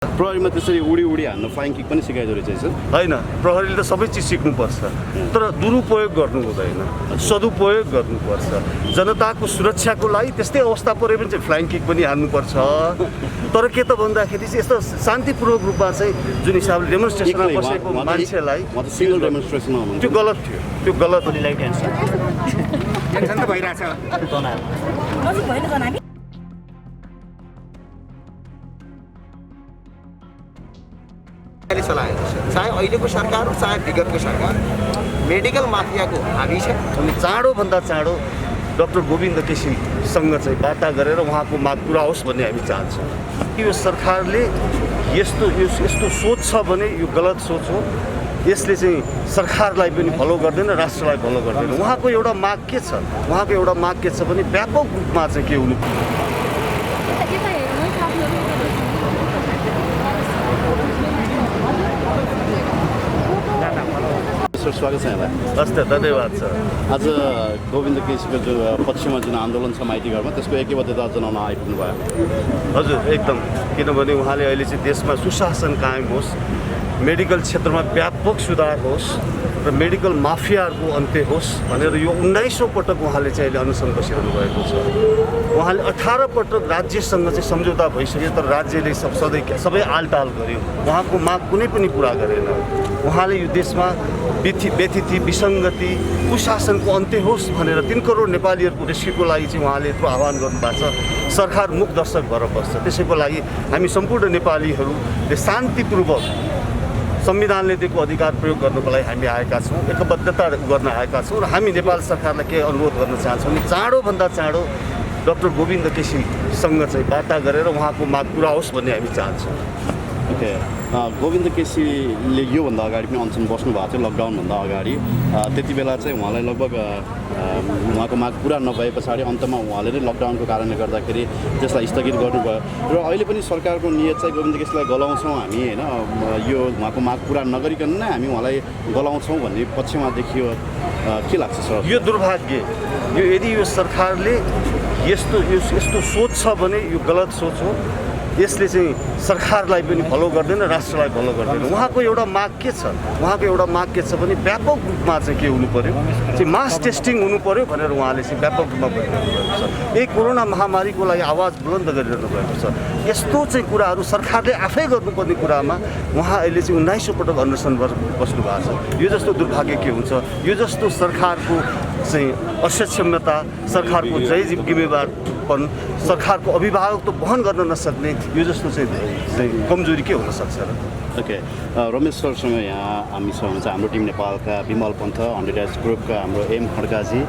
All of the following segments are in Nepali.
प्रहरीमा त्यसरी उडी उडी हान्न फ्लाइङ किक पनि सिकाइदो रहेछ होइन। प्रहरीले त सबै चिज सिक्नुपर्छ, तर दुरुपयोग गर्नु हुँदैन, सदुपयोग गर्नुपर्छ। जनताको सुरक्षाको लागि त्यस्तै अवस्था परे पनि चाहिँ फ्लाइङ किक पनि हान्नुपर्छ। तर के त भन्दाखेरि चाहिँ यस्तो शान्तिपूर्वक रूपमा चाहिँ जुन हिसाबले डेमोन्स्ट्रेसनमा बसेको मान्छेलाई सिङ्गल डेमोन्स्ट्रेसन त्यो गलत थियो, त्यो गलत हो। टेन्सन त भइरहेछ। चलाएको छ, चाहे अहिलेको सरकार हो चाहे विगतको सरकार, मेडिकल माफियाको हाबी छ। अनि चाँडोभन्दा चाँडो डाक्टर गोविन्द केसीसँग चाहिँ वार्ता गरेर उहाँको माग पुरा होस् भन्ने हामी चाहन्छौँ। यो सरकारले यस्तो सोच छ भने यो गलत सोच हो। यसले चाहिँ सरकारलाई पनि फलो गर्दैन, राष्ट्रलाई फलो गर्दैन। उहाँको एउटा माग के छ? उहाँको एउटा माग के छ भने व्यापक रूपमा चाहिँ के हुनु सर, स्वागत छ यहाँलाई। हस् त, धन्यवाद छ। आज गोविन्द केसीको जो पक्षमा जुन आन्दोलन छ माइती घरमा, त्यसको ऐक्यबद्धता जनाउन आइपुग्नु भयो। हजुर, एकदम। किनभने उहाँले अहिले चाहिँ देशमा सुशासन कायम होस्, मेडिकल क्षेत्रमा व्यापक सुधार होस् र मेडिकल माफियाहरूको अन्त्य होस् भनेर यो 19औँ पटक उहाँले चाहिँ अहिले अनसन बसिरहनु भएको छ। उहाँले 18 पटक राज्यसँग चाहिँ सम्झौता भइसक्यो, तर राज्यले सबै आलटाल गर्यो। उहाँको माग कुनै पनि पुरा गरेन। उहाँले यो देशमा व्यथिति, विसङ्गति, कुशासनको अन्त्य होस् भनेर 3 करोड नेपालीहरूको रेस्क्युको लागि चाहिँ उहाँले यत्रो आह्वान गर्नुभएको छ। सरकार मुख दर्शक भएर बस्छ। त्यसैको लागि हामी सम्पूर्ण नेपालीहरूले शान्तिपूर्वक संविधानले दिएको अधिकार प्रयोग गर्नको लागि हामी आएका छौँ, एकबद्धता गर्न आएका छौँ। र हामी नेपाल सरकारलाई के अनुरोध गर्न चाहन्छौँ भने चाँडोभन्दा चाँडो डाक्टर गोविन्द केसीसँग चाहिँ वार्ता गरेर उहाँको माग पुरा होस् भन्ने हामी चाहन्छौँ। ओके, गोविन्द केसीले योभन्दा अगाडि पनि अनसन बस्नु भएको थियो, लकडाउनभन्दा अगाडि। त्यति बेला चाहिँ उहाँलाई लगभग उहाँको माग पुरा नभए पछाडि अन्तमा उहाँले नै लकडाउनको कारणले गर्दाखेरि त्यसलाई स्थगित गर्नुभयो। र अहिले पनि सरकारको नियत चाहिँ गोविन्द केसीलाई गलाउँछौँ हामी, होइन, यो उहाँको माग पुरा नगरिकन नै हामी उहाँलाई गलाउँछौँ भन्ने पक्षमा देखियो। के लाग्छ सर? यो दुर्भाग्य, यदि यो सरकारले यस्तो सोच छ भने यो गलत सोच हो। यसले चाहिँ सरकारलाई पनि फलो गर्दैन, राष्ट्रलाई फलो गर्दैन। उहाँको एउटा माग के छ? उहाँको एउटा माग के छ भने व्यापक रूपमा चाहिँ के हुनु पर्यो, चाहिँ मास टेस्टिङ हुनु पर्यो भनेर उहाँले चाहिँ व्यापक रूपमा भनिरहनु भएको छ। यही कोरोना महामारीको लागि आवाज बुलन्द गरिरहनु भएको छ। यस्तो चाहिँ कुराहरू सरकारले आफै गर्नुपर्ने कुरामा उहाँ अहिले चाहिँ 19औँ पटक अनसन बस्नु भएको छ। यो जस्तो दुर्भाग्य के हुन्छ? यो जस्तो सरकारको चाहिँ असक्षमता, सरकारको जिम्मेवारपन, सरकारको अभिभावक त वहन गर्न नसक्ने यो जस्तो चाहिँ कमजोरी के हुन सक्छ र? ओके, रमेश सरसँग यहाँ हामीसँग हुनुहुन्छ हाम्रो टिम नेपालका विमल पन्थ, 100 डेज ग्रुपका हाम्रो एम खड्काजी,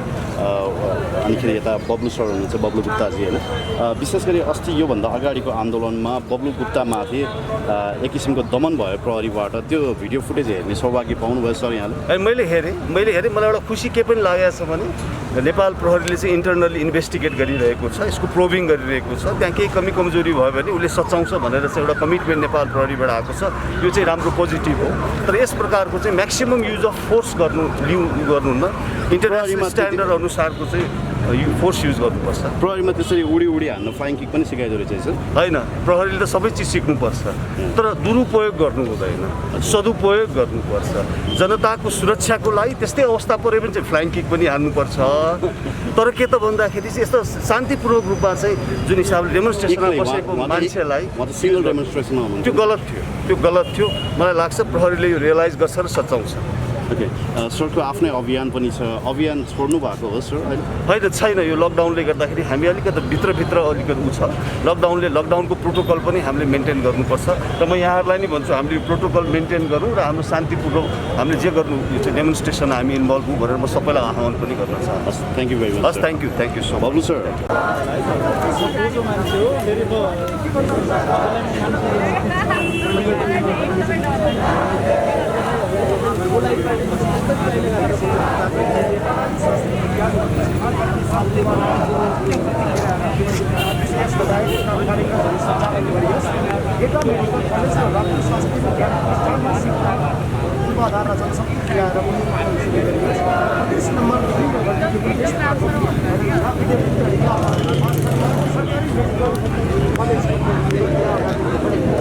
अनिखेरि यता बब्लु सर हुनुहुन्छ, बब्लु गुप्ताजी, होइन। विशेष गरी अस्ति योभन्दा अगाडिको आन्दोलनमा बब्लु गुप्तामाथि एक किसिमको दमन भयो प्रहरीबाट। त्यो भिडियो फुटेज हेर्ने सौभाग्य पाउनुभयो सर यहाँले? मैले हेरेँ। मलाई एउटा खुसी के पनि लागेको छ भने नेपाल प्रहरीले चाहिँ इन्टरनली इन्भेस्टिगेट गरिरहेको छ, यसको प्रोबिङ गरिरहेको छ। त्यहाँ केही कमी कमजोरी भयो भने उसले सच्याउँछ भनेर चाहिँ एउटा कमिटमेन्ट नेपाल प्रहरीबाट आएको छ। यो चाहिँ राम्रो पोजिटिभ हो। तर यस प्रकारको चाहिँ म्याक्सिमम युज अफ फोर्स गर्नुहुन्न। इन्टरनेसनल स्ट्यान्डर्ड अनुसारको चाहिँ फोर्स युज गर्नुपर्छ। प्रहरीमा त्यसरी उडी उडी हान्न फ्लाइङ किक पनि सिकाइदो रहेछ। होइन, प्रहरीले त सबै चिज सिक्नुपर्छ, तर दुरुपयोग गर्नु हुँदैन, सदुपयोग गर्नुपर्छ। जनताको सुरक्षाको लागि त्यस्तै अवस्था परे पनि चाहिँ फ्लाइङ किक पनि हान्नुपर्छ। तर के त भन्दाखेरि चाहिँ यस्तो शान्तिपूर्वक रूपमा चाहिँ जुन हिसाबले डेमोन्स्ट्रेसनमा बसेको मान्छेलाई सिङ्गल डेमोन्स्ट्रेसन त्यो गलत थियो। मलाई लाग्छ प्रहरीले यो रियलाइज गर्छ र सच्याउँछ। ओके, सरको आफ्नै अभियान पनि छ। अभियान छोड्नु भएको हो सर? होइन, छैन। यो लकडाउनले गर्दाखेरि हामी अलिकति भित्र अलिकति छ। लकडाउनको प्रोटोकल पनि हामीले मेन्टेन गर्नुपर्छ। र म यहाँहरूलाई नै भन्छु, हामीले यो प्रोटोकल मेन्टेन गरौँ र हाम्रो शान्तिपूर्वक हामीले जे गर्नु यो चाहिँ डेमोन्स्ट्रेसनमा हामी इन्भल्भ हौँ भनेर म सबैलाई आह्वान पनि गर्न चाहन्छु। Thank you very much. हस्, thank you so much. Bablu sir, पूर्वाधार र जनशक्ति ल्याएर यस नम्बर 2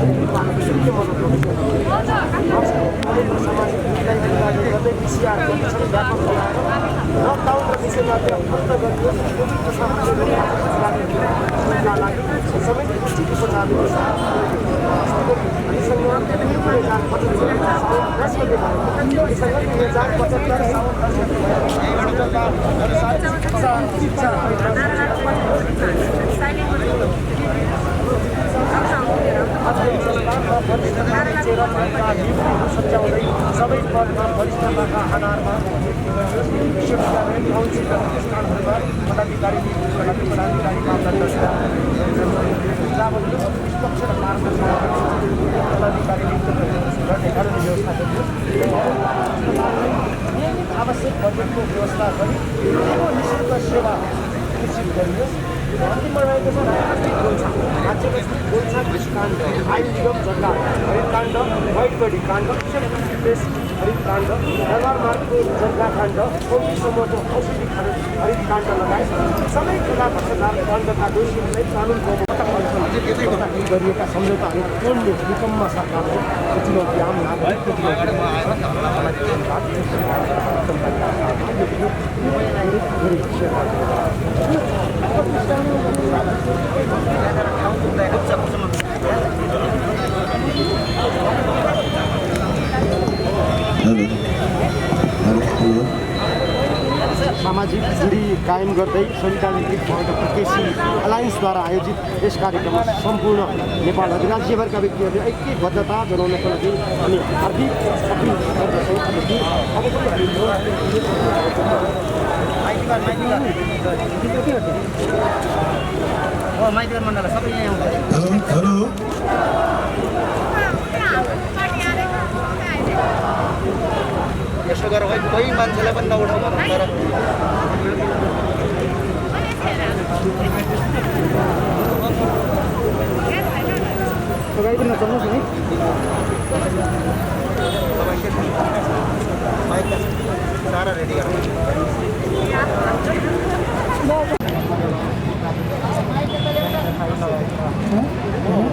सच्याउँदै सबै पदमा वरिष्ठताका आधारमा विश्वविद्यालय काउन्सिल र प्रतिष्ठानहरूमा पदाधिकारी मापदण्ड निष्पक्ष र पदाधिकारी गर्ने व्यवस्था गरियो। आवश्यक बजेटको व्यवस्था गरी निःशुल्क सेवा निश्चित गरियो। अन्तिममा रहेको छ राज्यको गोल्छा कृषिकाण्ड, आइल निगम जग्गा हरितकाण्ड, वाइट बडी काण्ड, प्रेस हरितकाण्ड, दरबार मार्गको जग्गा काण्ड, पौडी समूहको औषधि हरितकाण्ड लगायत सबै ठुला भ्रष्टाचार काण्डका दोषीहरूलाई कानुनको गरिएका सम्झौताहरू तोड्ने निकम्म सरकारको चुनौती आम नागरिकको सामाजिक दूरी कायम गर्दै सञ्चालित डक्टर केसी अलायन्सद्वारा आयोजित यस कार्यक्रममा सम्पूर्ण नेपाल राज्यभरका व्यक्तिहरूले ऐक्यबद्धता जनाउनको लागि हामी हार्दिक अपिल गर्दछौँ। यसो गरेर कोही मान्छेलाई पनि नउठाउनु तर सारा रेडी गर्नु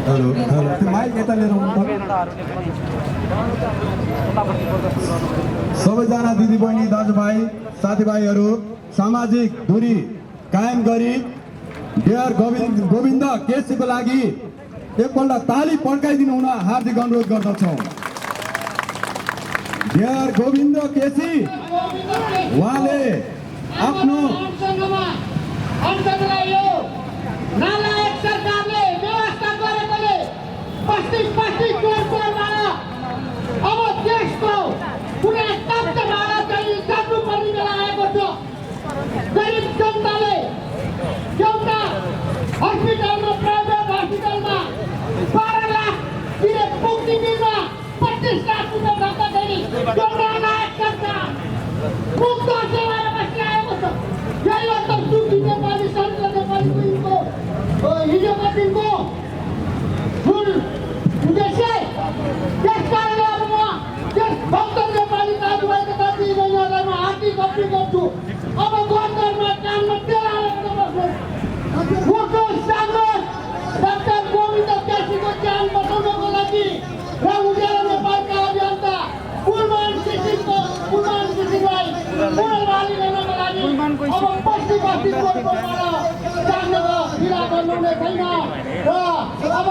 हेलो त्यो माइक यता लिएर सबैजना दिदीबहिनी दाजुभाइ साथीभाइहरू सामाजिक दूरी कायम गरी डेयर गोविन्द केसीको लागि एकपल्ट ताली पड्काइदिनु हुन हार्दिक अनुरोध गर्दछौँ। डेयर गोविन्द केसी उहाँले आफ्नो नालायक सरकारले व्यवस्था गरेकोले 25 जोडमा अब देशको कुनै तप्त भाडा चाहिँ सक्नुपर्ने बेला आएको छ। गरिब जनताले एउटा हस्पिटलमा प्राइभेट हस्पिटलमा 12 लाख तिरे पुग्दिनमा 25 लाख रुपियाँ धक्काखेरि त्यो नालायक सरकार मुक्त सेवामा बसिरहेको छ। यही हो त सुखी नेपाली सन्त नेपालीको हिजोको दिनको मूल उद्देश्य। त्यस कारणले अब म त्यस भक्त नेपाली दाजुभाइको दिदीबहिनीहरूलाई म हार्दिक अपिल गर्छु, अब घरमा काममा तेल हालेर बस्नु। मुटु जागृत डाक्टर गोविन्द केसीको ज्यान बचाउनको लागि र उज्यालो नेपालका अभियन्ता कुलमान केसीलाई पुनर्बहाली गर्नको लागि अब बस्ती कोटबाट जाग्नको ढिला गर्नुहुने छैन र अब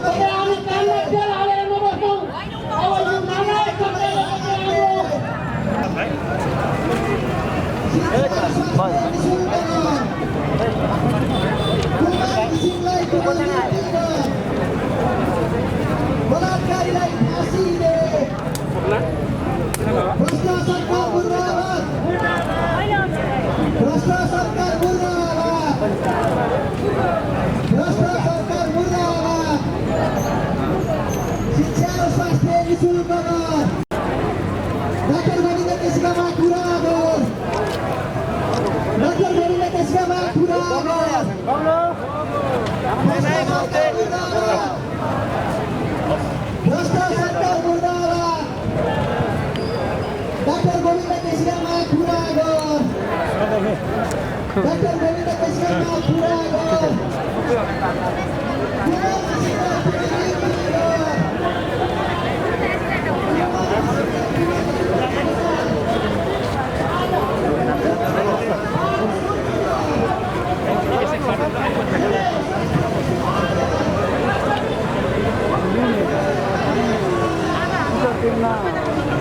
तपाईँ हामी काममा तेल हालेर नबस्छौँ। अब यो नालायक सरकारले बलात्कारीलाई फाँसी दे। भ्रष्ट सरकार मुर्दाबाद, भ्रष्ट सरकार मुर्दाबाद, भ्रष्ट सरकार मुर्दाबाद। शिक्षा र स्वास्थ्य निःशुल्क कर। डाक्टर गोविन्द केसीका माग पुरा गर। डाक्टर गोविन्द केसीका माग पुरा गर। भ्रष्ट सरकार मुर्दाबाद, डाक्टर गोविन्द केसीका माग पुरा गर। डाक्टर गोविन्द केसीका माग पुरा गर।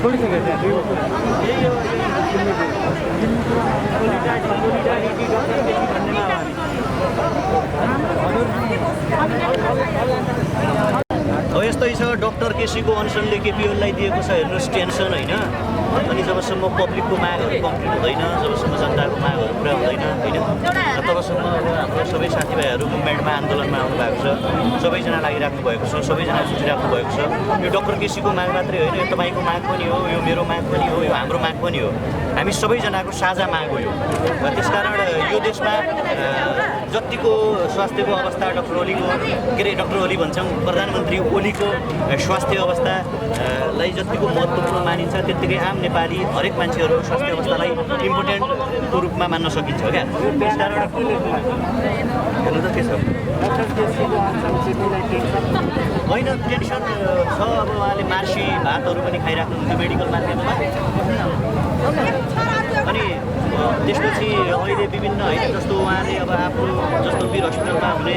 हो यस्तै छ डक्टर केसीको अनसनले केपिओललाई दिएको छ हेर्नुहोस् टेन्सन होइन अनि जबसम्म पब्लिकको मागहरू कम्प्लिट हुँदैन जबसम्म जनताको मागहरू पुरा हुँदैन होइन तबसम्म अब हाम्रो सबै साथीभाइहरू मुभमेन्टमा आन्दोलनमा आउनुभएको छ सबैजना लागिराख्नु भएको छ सबैजना जुटिराख्नु भएको छ यो डक्टर केसीको माग मात्रै होइन यो तपाईँको माग पनि हो यो मेरो माग पनि हो यो हाम्रो माग पनि हो हामी सबैजनाको साझा माग हो यो त्यसकारण यो देशमा जतिको स्वास्थ्यको अवस्था डक्टर ओलीको के अरे डक्टर ओली भन्छौँ प्रधानमन्त्री ओलीको स्वास्थ्य अवस्थालाई जतिको महत्त्वपूर्ण मानिन्छ त्यत्तिकै आम नेपाली हरेक मान्छेहरूको स्वास्थ्य अवस्थालाई इम्पोर्टेन्टको रूपमा मान्न सकिन्छ क्या त्यसकारण हेर्नु त के छ होइन टेन्सन छ अब उहाँले मार्सी भातहरू पनि खाइराख्नुहुन्थ्यो मेडिकल माध्यममा अनि त्यसपछि अहिले विभिन्न होइन जस्तो उहाँले अब आफू जस्तो वीर हस्पिटलमा हुने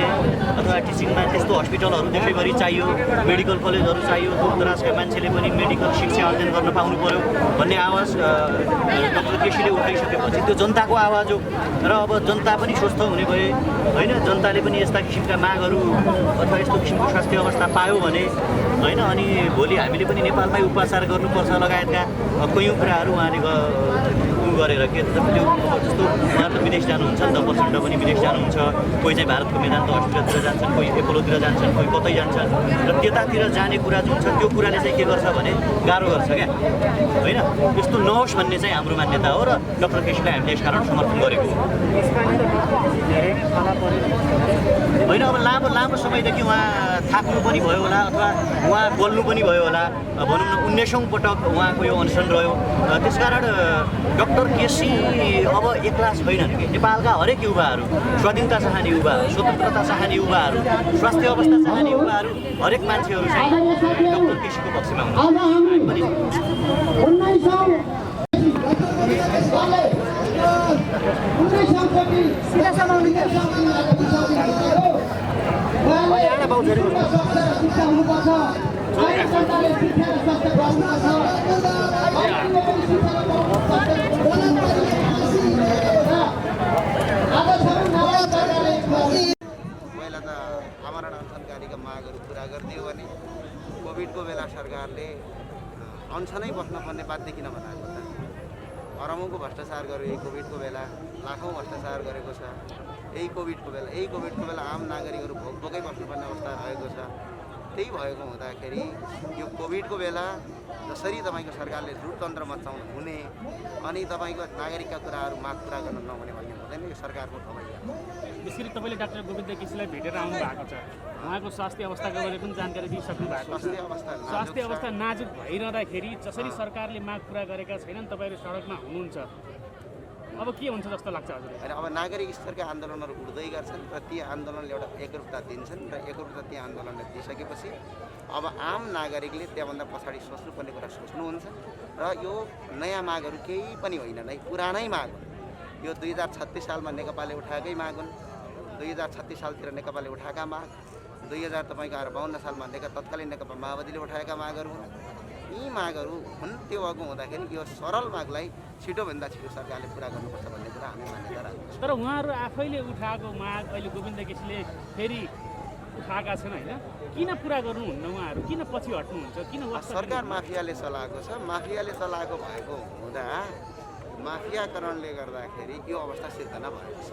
अथवा टिचिङमा त्यस्तो हस्पिटलहरू देशैभरि चाहियो मेडिकल कलेजहरू चाहियो दूरदराजका मान्छेले पनि मेडिकल शिक्षा अध्ययन गर्न पाउनु पर्यो भन्ने आवाज डक्टर केसीले उठाइसकेपछि त्यो जनताको आवाज हो र अब जनता पनि स्वस्थ हुने भए होइन जनताले पनि यस्ता किसिमका मागहरू अथवा यस्तो किसिमको स्वास्थ्य अवस्था पायो भने होइन अनि भोलि हामीले पनि नेपालमै उपचार गर्नुपर्छ लगायतका कयौँ कुराहरू उहाँले गरेर के त्यो जस्तो उहाँ त विदेश जानुहुन्छ नि त प्रचण्ड पनि विदेश जानुहुन्छ कोही चाहिँ भारतको मेदान्त हस्पिटलतिर जान्छन् कोही एपोलोतिर जान्छन् कोही कतै जान्छन् र त्यतातिर जाने कुरा जुन छ त्यो कुराले चाहिँ के गर्छ भने गाह्रो गर्छ क्या होइन यस्तो नहोस् भन्ने चाहिँ हाम्रो मान्यता हो र डक्टर केसीलाई हामीले यसकारण समर्थन गरेको हो होइन अब लामो समयदेखि उहाँ थाक्नु पनि भयो होला अथवा उहाँ बोल्नु पनि भयो होला भनौँ न 19औँ पटक उहाँको यो अनसन रह्यो त्यसकारण डक्टर केसी अब एक्ला छैनन् कि नेपालका हरेक युवाहरू स्वाधीनता चाहने युवाहरू स्वतन्त्रता चाहने युवाहरू स्वास्थ्य अवस्था चाहने युवाहरू हरेक मान्छेहरू चाहिँ डक्टर केसीको पक्षमा पहिला त आमरण अनसनकारीका मागहरू पुरा गरिदियो भने कोभिडको बेला सरकारले अनसनै बस्नुपर्ने बाध्य किन बनाएको त अरबौँको भ्रष्टाचार गर्यो यही कोभिडको बेला लाखौँ भ्रष्टाचार गरेको छ यही कोभिडको बेला आम नागरिकहरू भोकै बस्नुपर्ने अवस्था रहेको छ त्यही भएको हुँदाखेरि यो कोभिडको बेला जसरी तपाईँको सरकारले लुटतन्त्र मचाउनु हुने अनि तपाईँको नागरिकका कुराहरू माग पुरा गर्न नहुने भन्ने हुँदैन यो सरकारको खबैया यसरी तपाईँले डाक्टर गोविन्द केसीलाई भेटेर आउनु भएको छ उहाँको स्वास्थ्य अवस्थाको बारे पनि जानकारी दिइसक्नु भएको छ स्वास्थ्य अवस्था नाजुक भइरहँदाखेरि जसरी सरकारले माग पुरा गरेका छैनन् तपाईँहरू सडकमा हुनुहुन्छ अब के हुन्छ जस्तो लाग्छ हजुर होइन अब नागरिक स्तरका आन्दोलनहरू उठ्दै गर्छन् र ती आन्दोलनले एउटा एकरूपता दिन्छन् र एकरूपता ती आन्दोलनले दिइसकेपछि अब आम नागरिकले त्यहाँभन्दा पछाडि सोच्नुपर्ने कुरा सोच्नुहुन्छ र यो नयाँ मागहरू केही पनि होइन नै पुरानै माग हो यो 2036 सालमा नेकपाले उठाएकै माग हुन् 2036 सालतिर नेकपाले उठाएका माग 2052 सालमा तत्कालीन नेकपा माओवादीले उठाएका मागहरू हुन् यी मागहरू हुन् त्यो भएको हुँदाखेरि यो सरल मागलाई छिटोभन्दा छिटो सरकारले पुरा गर्नुपर्छ भन्ने कुरा हामी मान्यता राख्छौँ तर उहाँहरू आफैले उठाएको माग अहिले गोविन्द केसीले फेरि उठाएका छन् होइन किन पुरा गर्नुहुन्न उहाँहरू किन पछि हट्नुहुन्छ किन सरकार माफियाले चलाएको छ माफियाले चलाएको भएको हुँदा माफियाकरणले गर्दाखेरि यो अवस्था सिर्जना भएको छ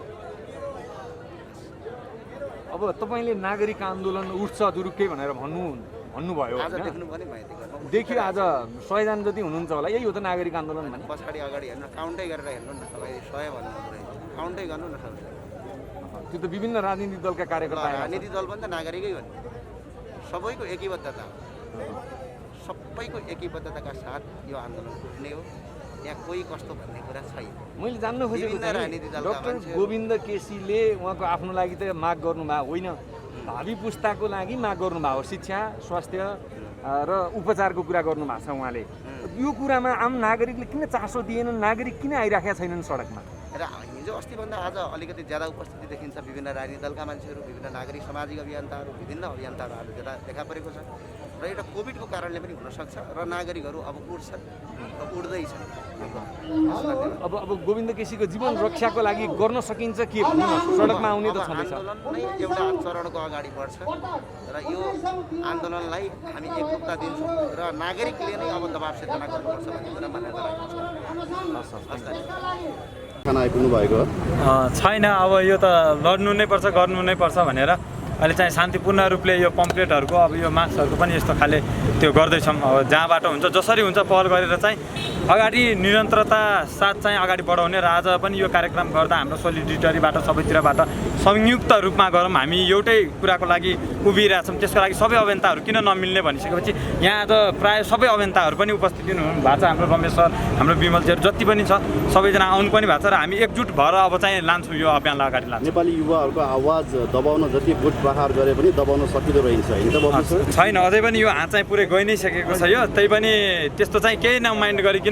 अब तपाईँले नागरिक आन्दोलन उठ्छ दुरुक्कै भनेर भन्नुभयो देखियो आज 100 जना जति हुनुहुन्छ होला यही हो त नागरिक आन्दोलन भने पछाडि अगाडि हेर्नु काउन्टै गरेर हेर्नु न तपाईँ 100 भन्नुहुन्छ काउन्टै गर्नु न त्यो त विभिन्न राजनीतिक दलका कार्यकर्ता राजनीतिक दल पनि त नागरिकै हो सबैको एकीबद्धता सबैको एकीबद्धताका साथ यो आन्दोलन उठ्ने हो यहाँ कोही कस्तो भन्ने कुरा छैन मैले जान्न खोजेको डाक्टर गोविन्द केसीले उहाँको आफ्नो लागि त माग गर्नुभएको होइन भावी पुस्ताको लागि माग गर्नुभएको शिक्षा स्वास्थ्य र उपचारको कुरा गर्नुभएको छ उहाँले यो कुरामा आम नागरिकले किन चासो दिएनन् नागरिक किन आइराखेका छैनन् सडकमा र हिजो अस्तिभन्दा आज अलिकति ज्यादा उपस्थिति देखिन्छ विभिन्न राजनीतिक दलका मान्छेहरू विभिन्न नागरिक सामाजिक अभियन्ताहरू विभिन्न अभियन्ताहरू देखा परेको छ र एउटा कोभिडको कारणले पनि हुनसक्छ र नागरिकहरू अब उड्छन् र उड्दैछन्। अब गोविन्द केसीको जीवन रक्षाको लागि गर्न सकिन्छ के सडकमा आउने त छँदैछ। आन्दोलन नै एउटा चरणको अगाडि बढ्छ र यो आन्दोलनलाई हामी एकरूपता दिन्छौँ र नागरिकले नै अब दबाब सिर्जना गर्नुपर्छ भन्ने कुरा मान्यता राखेको छ। खाना आइपुग्नु भएको छैन। अब यो त लड्नु नै पर्छ, गर्नु नै पर्छ भनेर अहिले चाहिँ शान्तिपूर्ण रूपले यो पम्पलेटहरूको अब यो मार्क्सहरूको पनि यस्तो खाले त्यो गर्दैछौँ। अब जहाँबाट हुन्छ जसरी हुन्छ पहल गरेर चाहिँ अगाडि निरन्तरता साथ चाहिँ अगाडि बढाउने र आज पनि यो कार्यक्रम गर्दा हाम्रो सोलिडिटरीबाट सबैतिरबाट संयुक्त रूपमा गरौँ। हामी एउटै कुराको लागि उभिरहेछौँ। त्यसको लागि सबै अभियन्ताहरू किन नमिल्ने भनिसकेपछि यहाँ आज प्रायः सबै अभियन्ताहरू पनि उपस्थित हुनु भएको छ। हाम्रो रमेश सर, हाम्रो विमलजीहरू जति पनि छ सबैजना आउनु पनि भएको छ र हामी एकजुट भएर अब चाहिँ लान्छौँ यो अभियानलाई अगाडि लान्छौँ। नेपाली युवाहरूको आवाज दबाउन जति बुट प्रहार गरे पनि दबाउन सकिँदो रहन्छ होइन त बाबु सर? छैन, अझै पनि यो हात चाहिँ पुरै गइ नै सकेको छ। यो त्यही पनि त्यस्तो चाहिँ केही नमाइन्ड गरिकन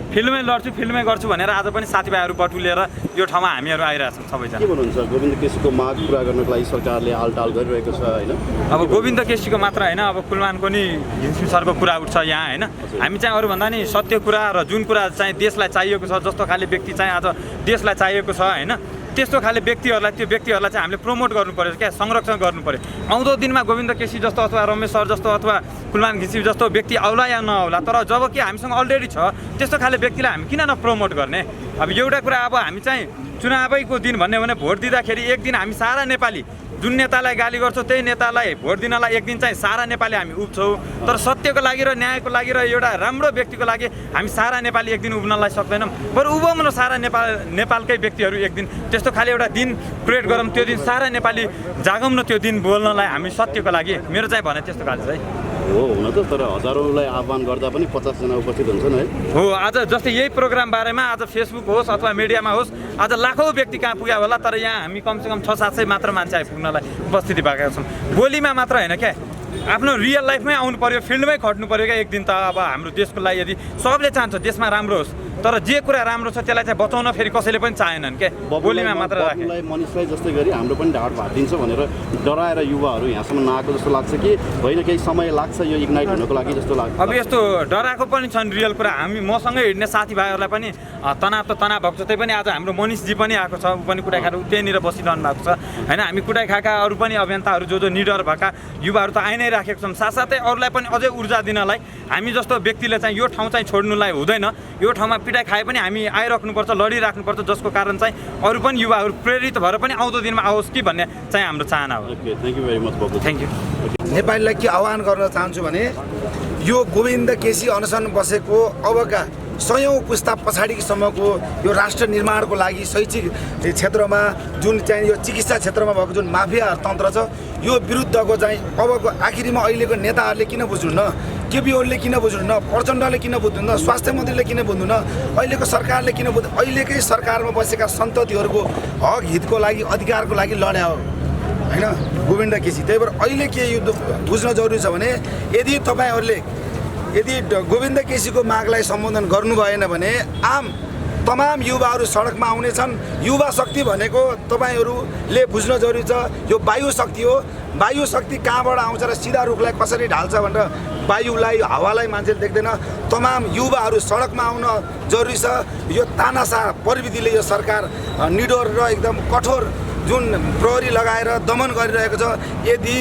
फिल्डमै लड्छु फिल्डमै गर्छु भनेर आज पनि साथीभाइहरू बटुलेर यो ठाउँमा हामीहरू आइरहेछौँ सबैजना। के भन्नुहुन्छ गोविन्द केसीको माग पुरा गर्नको लागि सरकारले हालटाल गरिरहेको छ होइन? अब गोविन्द केसीको मात्र होइन, अब कुलमानको नि घिन्सु सरको कुरा उठ्छ यहाँ होइन। हामी चाहिँ अरूभन्दा नि सत्य कुरा र जुन कुरा चाहिँ देशलाई चाहिएको छ, जस्तो खाले व्यक्ति चाहिँ आज देशलाई चाहिएको छ होइन, त्यस्तो खाले व्यक्तिहरूलाई चाहिँ हामीले प्रमोट गर्नु पर्यो, क्या संरक्षण गर्नु पर्यो। आउँदो दिनमा गोविन्द केसी जस्तो अथवा रमेश सर जस्तो अथवा कुलमान घिसी जस्तो व्यक्ति आउला या नआउला, तर जब कि हामीसँग अलरेडी छ त्यस्तो खाले व्यक्तिलाई हामी किन नप्रमोट गर्ने? अब एउटा कुरा, अब हामी चाहिँ चुनावैको दिन भन्यो भने भोट दिँदाखेरि एक दिन हामी सारा नेपाली जुन नेतालाई गाली गर्छौँ त्यही नेतालाई भोट दिनलाई एक दिन चाहिँ सारा नेपाली हामी उब्छौँ। तर सत्यको लागि र न्यायको लागि र एउटा राम्रो व्यक्तिको लागि हामी सारा नेपाली एक दिन उब्नलाई सक्दैनौँ। बरु उभौँ न सारा नेपालकै व्यक्तिहरू एक दिन त्यस्तो खाले एउटा दिन क्रिएट गरौँ। त्यो दिन सारा नेपाली जागौँ न त्यो दिन बोल्नलाई हामी सत्यको लागि। मेरो चाहिँ भने त्यस्तो खाले चाहिँ हो हुन त, तर हजारौँलाई आह्वान गर्दा पनि 50 जना उपस्थित हुन्छन् है। हो, आज जस्तै यही प्रोग्राम बारेमा आज फेसबुक होस् अथवा मिडियामा होस् आज लाखौँ व्यक्ति कहाँ पुग्यो होला, तर यहाँ हामी कमसेकम 600-700 मात्र मान्छे आइपुग्नलाई उपस्थिति भएका छौँ। बोलीमा मात्र होइन क्या, आफ्नो रियल लाइफमै आउनु पर्यो, फिल्डमै खट्नु पर्यो क्या एक दिन त। अब हाम्रो देशको लागि यदि सबले चाहन्छ देशमा राम्रो होस्, तर जे कुरा राम्रो छ त्यसलाई चाहिँ बचाउन फेरि कसैले पनि चाहेनन् क्या, बोलीमा मात्र राखे। मनिषलाई जस्तै गरी हाम्रो पनि ढाड भाँचिन्छ भनेर डराएर युवाहरू यहाँसम्म नआएको जस्तो लाग्छ कि होइन? केही समय लाग्छ यो इग्नाइट हुनको लागि जस्तो लाग्छ। अब यस्तो डराएको पनि छन् रियल कुरा। हामी मसँगै हिँड्ने साथीभाइहरूलाई पनि तनाव त तनाव भएको छ। त्यही पनि आज हाम्रो मनिषजी पनि आएको छ, ऊ पनि कुटाइ खाएर त्यहीँनिर बसिरहनु भएको छ होइन। हामी कुटाइ खाएका अरू पनि अभियन्ताहरू जो निडर भएका युवाहरू त आइ नै राखेको छौँ। साथसाथै अरूलाई पनि अझै ऊर्जा दिनलाई हामी जस्तो व्यक्तिले चाहिँ यो ठाउँ चाहिँ छोड्नुलाई हुँदैन। यो ठाउँमा पिटाइ खाए पनि हामी आइराख्नुपर्छ, लडिराख्नुपर्छ, जसको कारण चाहिँ अरू पनि युवाहरू प्रेरित भएर पनि आउँदो दिनमा आओस् कि भन्ने चाहिँ हाम्रो चाहना हो। थ्याङ्क यू भेरी मच बाबु। Thank you. नेपालीलाई के आह्वान गर्न चाहन्छु भने यो गोविन्द केसी अनसन बसेको अबका सयौँ पुस्ता पछाडिसम्मको यो राष्ट्र निर्माणको लागि शैक्षिक क्षेत्रमा जुन चाहिँ यो चिकित्सा क्षेत्रमा भएको जुन माफिया तन्त्र छ यो विरुद्धको चाहिँ अबको आखिरीमा अहिलेको नेताहरूले किन बुझ्नुहुन्न, केपी ओलीले किन बुझ्नुहुन्न, प्रचण्डले किन बुझ्नुहुन्न, स्वास्थ्य मन्त्रीले किन बुझ्नुहुन्न, अहिलेको सरकारले किन बुझ्नु? अहिलेकै सरकारमा बसेका सन्ततिहरूको हक हितको लागि अधिकारको लागि लड्या हो होइन गोविन्द केसी। त्यही भएर अहिले के युद्ध बुझ्न जरुरी छ भने यदि गोविन्द केसीको मागलाई सम्बोधन गर्नु भएन भने तमाम युवाहरू सडकमा आउनेछन्। युवा शक्ति भनेको तपाईँहरूले बुझ्न जरुरी छ, यो वायु शक्ति हो। वायु शक्ति कहाँबाट आउँछ र सिधा रुखलाई कसरी ढाल्छ भनेर वायुलाई हावालाई मान्छेले देख्दैन। तमाम युवाहरू सडकमा आउन जरुरी छ। यो तानासा प्रविधिले यो सरकार निडर र एकदम कठोर जुन प्रहरी लगाएर दमन गरिरहेको छ, यदि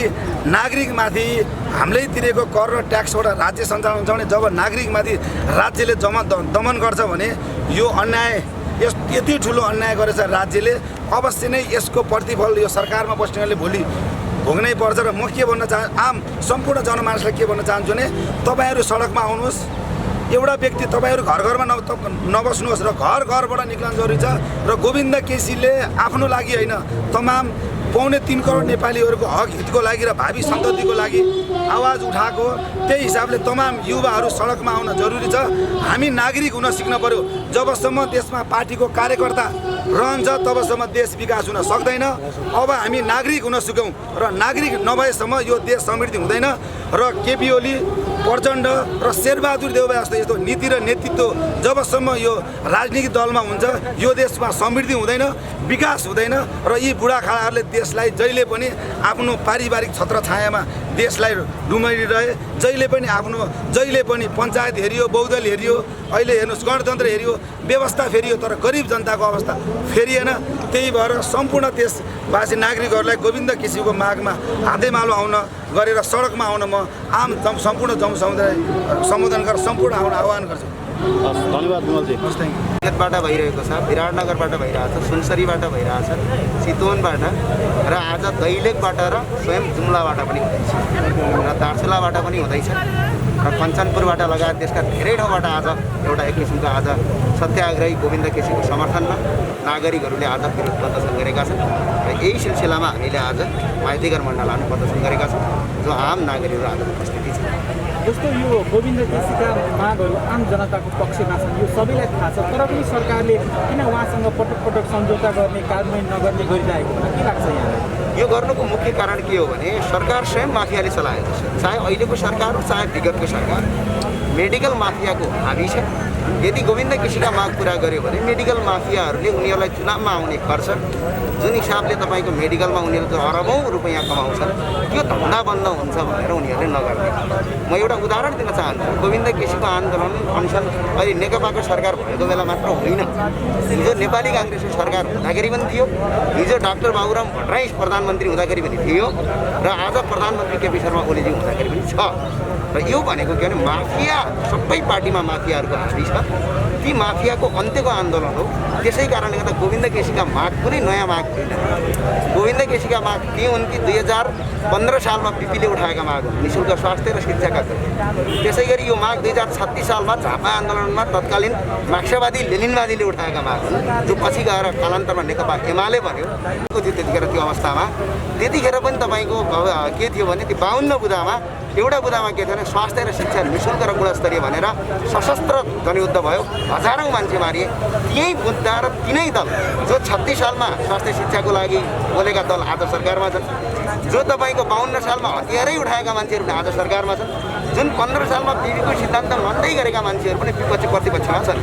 नागरिकमाथि हामीले तिरेको कर र ट्याक्सबाट राज्य सञ्चालन हुन्छ भने जब नागरिकमाथि राज्यले दमन गर्छ भने यो अन्याय यति ठुलो अन्याय गरेछ राज्यले, अवश्य नै यसको प्रतिफल यो सरकारमा बस्नेहरूले भोलि भोग्नै पर्छ। र म के भन्न सम्पूर्ण जनमानसलाई के भन्न चाहन्छु भने तपाईँहरू सडकमा आउनुहोस्। एउटा व्यक्ति तपाईँहरू घर घरमा नबस्नुहोस् र घर घरबाट निक्लन जरुरी छ। र गोविन्द केसीले आफ्नो लागि होइन तमाम 3.25 करोड नेपालीहरूको हक हितको लागि र भावी सन्ततिको लागि आवाज उठाएको, त्यही हिसाबले तमाम युवाहरू सडकमा आउन जरुरी छ। हामी नागरिक हुन सिक्न पर्यो। जबसम्म देशमा पार्टीको कार्यकर्ता रहन्छ तबसम्म देश विकास हुन सक्दैन। अब हामी नागरिक हुन सिकौँ र नागरिक नभएसम्म यो देश समृद्धि हुँदैन। र केपी ओली, प्रचण्ड र शेरबहादुर देउवा जस्तो यस्तो नीति र नेतृत्व जबसम्म यो राजनीतिक दलमा हुन्छ यो देशमा समृद्धि हुँदैन, विकास हुँदैन। र यी बुढाखाडाहरूले देश देशलाई जहिले पनि आफ्नो पारिवारिक छत्रछायामा देशलाई डुमाइरहे, जहिले पनि पञ्चायत हेरियो, बहुदल हेरियो, अहिले हेर्नुहोस् गणतन्त्र हेरियो, व्यवस्था फेरियो, तर गरिब जनताको अवस्था फेरिएन। त्यही भएर सम्पूर्ण देशवासी नागरिकहरूलाई गोविन्द केसीको मागमा हातेमालो आउन गरेर सडकमा आउन म आम सम्पूर्ण जनसमुदाय सम्बोधन गरेर सम्पूर्ण आउन आह्वान गर्छु। धन्यवाद विमलजी। बाट भइरहेको छ, विराटनगरबाट भइरहेको छ, सुनसरीबाट भइरहेको छ, चितवनबाट र आज दैलेखबाट र स्वयं जुम्लाबाट पनि हुँदैछ र दार्चुलाबाट पनि हुँदैछ र कञ्चनपुरबाट लगायत देशका धेरै ठाउँबाट आज एउटा एक किसिमको आज सत्याग्रही गोविन्द केसीको समर्थनमा नागरिकहरूले आज विरोध प्रदर्शन गरेका छन् र यही सिलसिलामा हामीले आज माइतीघर मण्डलमा प्रदर्शन गरेका छौँ, जो आम नागरिकहरू आज उपस्थिति छ। जस्तो यो गोविन्द केसीका मागहरू आम जनताको पक्षमा छन्, यो सबैलाई थाहा छ, तर पनि सरकारले किन उहाँसँग पटक पटक सम्झौता गर्ने, कार्यान्वयन नगर्ने गरिरहेको के लाग्छ यहाँलाई? यो गर्नुको मुख्य कारण के हो भने सरकार स्वयं माफियाले चलाएको छ, चाहे अहिलेको सरकार हो चाहे विगतको सरकार, मेडिकल माफियाको हाबी छ। यदि गोविन्द केसीका माग पुरा गर्यो भने मेडिकल माफियाहरूले उनीहरूलाई चुनावमा आउने खर्च जुन हिसाबले तपाईँको मेडिकलमा उनीहरू जो अरबौँ रुपियाँ कमाउँछन् त्यो धन्दा बन्द हुन्छ भनेर उनीहरूले नगर्ने। म एउटा उदाहरण दिन चाहन्छु, गोविन्द केसीको आन्दोलन अनसन अहिले नेकपाको सरकार भएको बेला मात्र होइन, हिजो नेपाली काङ्ग्रेसको सरकार हुँदाखेरि पनि थियो, हिजो डाक्टर बाबुराम भट्टराई प्रधानमन्त्री हुँदाखेरि पनि थियो र आज प्रधानमन्त्री केपी शर्मा ओलीजी हुँदाखेरि पनि छ। र यो भनेको के भने माफिया सबै पार्टीमा माफियाहरूको हाबी छ, ती माफियाको अन्त्यको आन्दोलन हो। त्यसै कारणले गर्दा गोविन्द केसीका माग कुनै नयाँ माग होइन। गोविन्द केसीका माग के हुन् कि 2015 सालमा बिपीले उठाएका माग हुन्, निःशुल्क स्वास्थ्य र शिक्षाका लागि। त्यसै गरी यो माग 2036 सालमा झापा आन्दोलनमा तत्कालीन मार्क्सवादी लेनिनवादीले उठाएका माग हुन्, जो पछि गएर कालान्तरमा नेकपा एमाले भन्यो त्यतिखेर। त्यो अवस्थामा त्यतिखेर पनि तपाईँको के थियो भने त्यो 52 बुँदामा एउटा बुँदामा के थियो भने स्वास्थ्य र शिक्षा निःशुल्क र गुणस्तरीय भनेर सशस्त्र जनयुद्ध भयो, हजारौँ मान्छे मारिए। त्यही बुद्धा र तिनै दल जो 36 सालमा स्वास्थ्य शिक्षाको लागि बोलेका दल आज सरकारमा छन्, जो तपाईँको 52 सालमा हतियारै उठाएका मान्छेहरू आज सरकारमा छन्, जुन 15 सालमा बिबीको सिद्धान्त मान्दै गरेका मान्छेहरू पनि प्रतिपक्षमा छन्।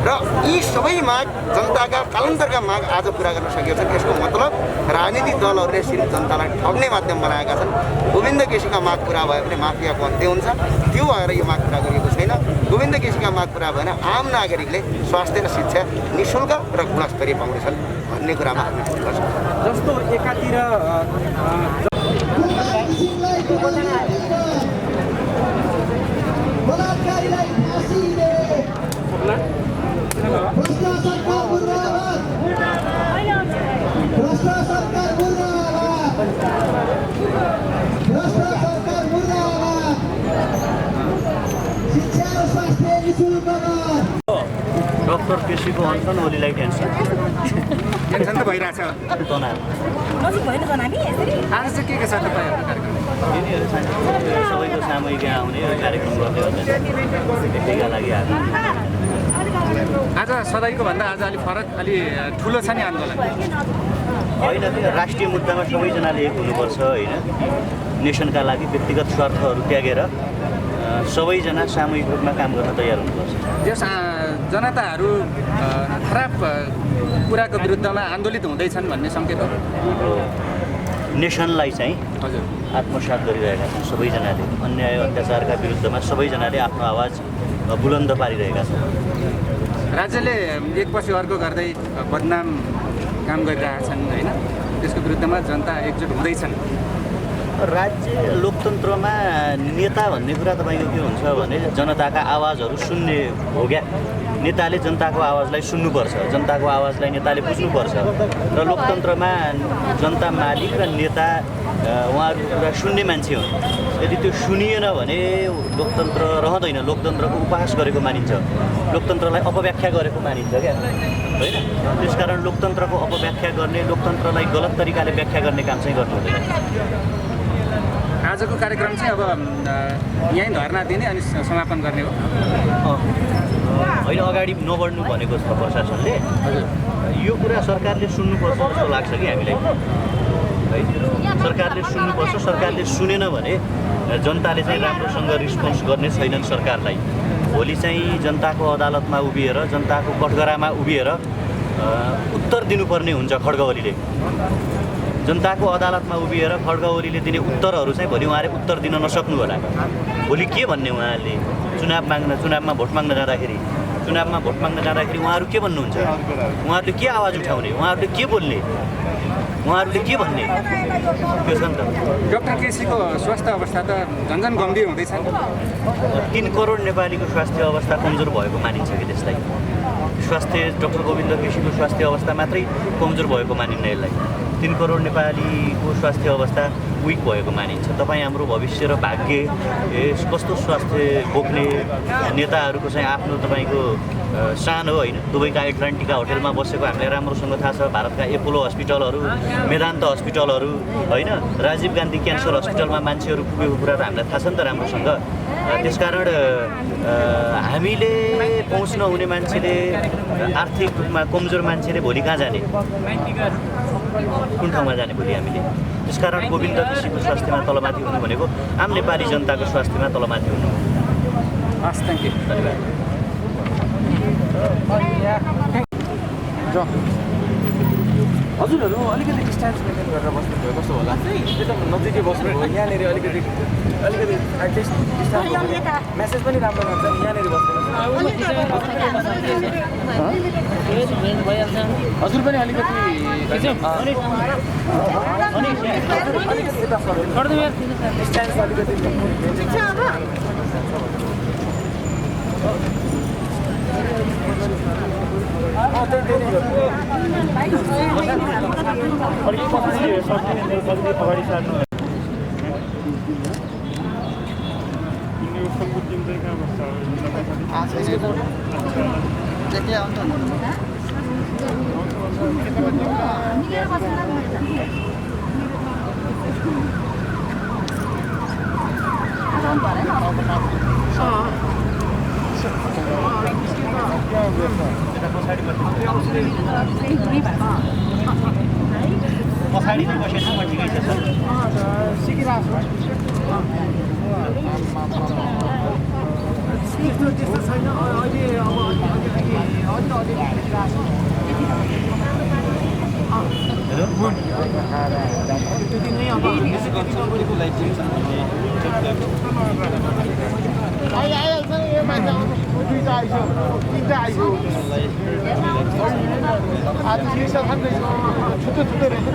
र यी सबै माग जनताका कालान्तरका माग आज पुरा गर्न सकेका छन्। यसको मतलब राजनीतिक दलहरूले सिर्फ जनतालाई ठग्ने माध्यम बनाएका छन्। गोविन्द केसीका माग पुरा भयो भने माफियाको अन्त्य हुन्छ, त्यो भएर यो माग पुरा गरिएको छैन। गोविन्द केसीका माग पुरा भएन आम नागरिकले स्वास्थ्य र शिक्षा निःशुल्क र गुणस्तरीय पाउनेछन् भन्ने कुरामा हामी विश्वास गर्छौँ। जस्तो एकातिर बलात्कारीलाई फाँसी दे, भ्रष्ट सरकार मुर्दाबाद, भ्रष्ट सरकार मुर्दाबाद, भ्रष्ट सरकार मुर्दाबाद, शिक्षा र स्वास्थ्य निःशुल्क डक्टर केसीको अनसन ओलीलाई टेन्सन त भइरहेछ। तनाव आज चाहिँ के छ तपाईँहरूको कार्यक्रम? यिनीहरू सबैको सामूहिक आउने कार्यक्रम गर्दै त्यसैका लागि आएको। आज सधैँको भन्दा आज अलिक फरक, अलि ठुलो छ नि आन्दोलन? होइन, त्यो राष्ट्रिय मुद्दामा सबैजनाले एक हुनुपर्छ होइन, नेसनका लागि व्यक्तिगत स्वार्थहरू त्यागेर सबैजना सामूहिक रूपमा काम गर्न तयार हुनुपर्छ। त्यस जनताहरू खराब कुराको विरुद्धमा आन्दोलित हुँदैछन् भन्ने सङ्केत हो। नेसनलाई चाहिँ हजुर आत्मसात गरिरहेका छन् सबैजनाले, अन्याय अत्याचारका विरुद्धमा सबैजनाले आफ्नो आवाज बुलन्द पारिरहेका छन्। राज्यले एकपछि अर्को गर्दै बदनाम काम गरिरहेछन् होइन, त्यसको विरुद्धमा जनता एकजुट हुँदैछन्। राज्य लोकतन्त्रमा नेता भन्ने कुरा तपाईँको के हुन्छ भने जनताका आवाजहरू सुन्ने हो क्या। नेताले जनताको आवाजलाई सुन्नुपर्छ, जनताको आवाजलाई नेताले बुझ्नुपर्छ। र लोकतन्त्रमा जनता मालिक र नेता उहाँहरूको कुरा सुन्ने मान्छे हुन्। यदि त्यो सुनिएन भने लोकतन्त्र रहँदैन, लोकतन्त्रको उपहास गरेको मानिन्छ, लोकतन्त्रलाई अपव्याख्या गरेको मानिन्छ क्या होइन। त्यसकारण लोकतन्त्रको अपव्याख्या गर्ने, लोकतन्त्रलाई गलत तरिकाले व्याख्या गर्ने काम चाहिँ गर्नु हुँदैन। आजको कार्यक्रम चाहिँ अब यहीँ धर्ना दिने अनि समापन गर्ने हो होइन, अगाडि नबढ्नु भनेको छ प्रशासनले। यो कुरा सरकारले सुन्नुपर्छ जस्तो लाग्छ कि हामीलाई है। सरकारले सुन्नुपर्छ, सरकारले सुनेन भने जनताले चाहिँ राम्रोसँग रिस्पोन्स गर्ने छैनन् सरकारलाई। भोलि चाहिँ जनताको अदालतमा उभिएर, जनताको कठघरामा उभिएर उत्तर दिनुपर्ने हुन्छ खड्ग ओलीले। जनताको अदालतमा उभिएर खड्गा ओलीले दिने उत्तरहरू चाहिँ भोलि उहाँले उत्तर दिन नसक्नु होला। भोलि के भन्ने उहाँहरूले चुनावमा भोट माग्न जाँदाखेरि उहाँहरू के भन्नुहुन्छ? उहाँहरूले के आवाज उठाउने? उहाँहरूले के बोल्ने? उहाँहरूले के भन्ने? त्यो छ नि त। डाक्टर केसीको स्वास्थ्य अवस्था त झन्झन गम्भीर हुँदैछ। 3 करोड नेपालीको स्वास्थ्य अवस्था कमजोर भएको मानिन्छ कि त्यसलाई? डाक्टर गोविन्द केसीको स्वास्थ्य अवस्था मात्रै कमजोर भएको मानिन्न यसलाई। 3 करोड नेपालीको स्वास्थ्य अवस्था विक भएको मानिन्छ। तपाईँ हाम्रो भविष्य र भाग्य कस्तो स्वास्थ्य बोक्ने नेताहरूको चाहिँ आफ्नो तपाईँको सानो होइन। दुबईका एटलान्टिका होटेलमा बसेको हामीलाई राम्रोसँग थाहा छ। भारतका एपोलो हस्पिटलहरू, मेदान्त हस्पिटलहरू होइन, राजीव गान्धी क्यान्सर हस्पिटलमा मान्छेहरू पुगेको कुरा त हामीलाई थाहा छ नि त राम्रोसँग। त्यसकारण हामीले पहुँच नहुने मान्छेले, आर्थिक रूपमा कमजोर मान्छेले भोलि कहाँ जाने? कुन ठाउँमा जाने भोलि हामीले? त्यसकारण गोविन्द केसीको स्वास्थ्यमा तलमाथि हुनु भनेको आम नेपाली जनताको स्वास्थ्यमा तलमाथि हुनु। हस्, थ्याङ्क यू। हजुरहरू अलिकति डिस्टेन्स मेन्टेन गरेर बस्नुभयो कस्तो होला? एकदम नजिकै बस्नुभयो। यहाँनिर अलिकति एटलिस्ट डिस्टेन्स मेसेज पनि राम्रो हुन्छ। यहाँनिर बस्नु हजुर पनि अलिकति डिस्टेन्स अलिकति पछाडि नै बसेको म ठिकै छ सर। सिक्नु त्यस्तो छैन अहिले। अब आज शिक्षा खाँदैछ छुट्टो रहेछ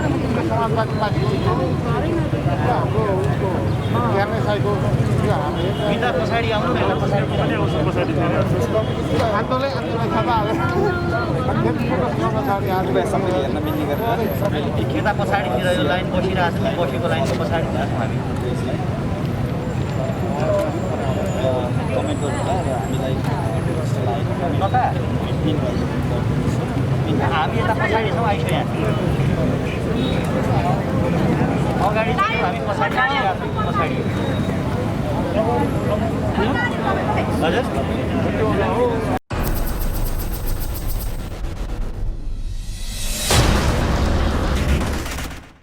समाजवादी पार्टी हाम्रो उसको हेर्ने साइडको पछाडि आउनु आन्दोलन थाहा यता पछाडितिर यो लाइन बसिरहेको छ। बसेको लाइनको पछाडि छौँ हामी। कमेन्ट गर्नु होला र हामीलाई हामी यता पछाडि छौँ। आइसक्यो यहाँ अगाडि हामी पछाडि पछाडि हजुर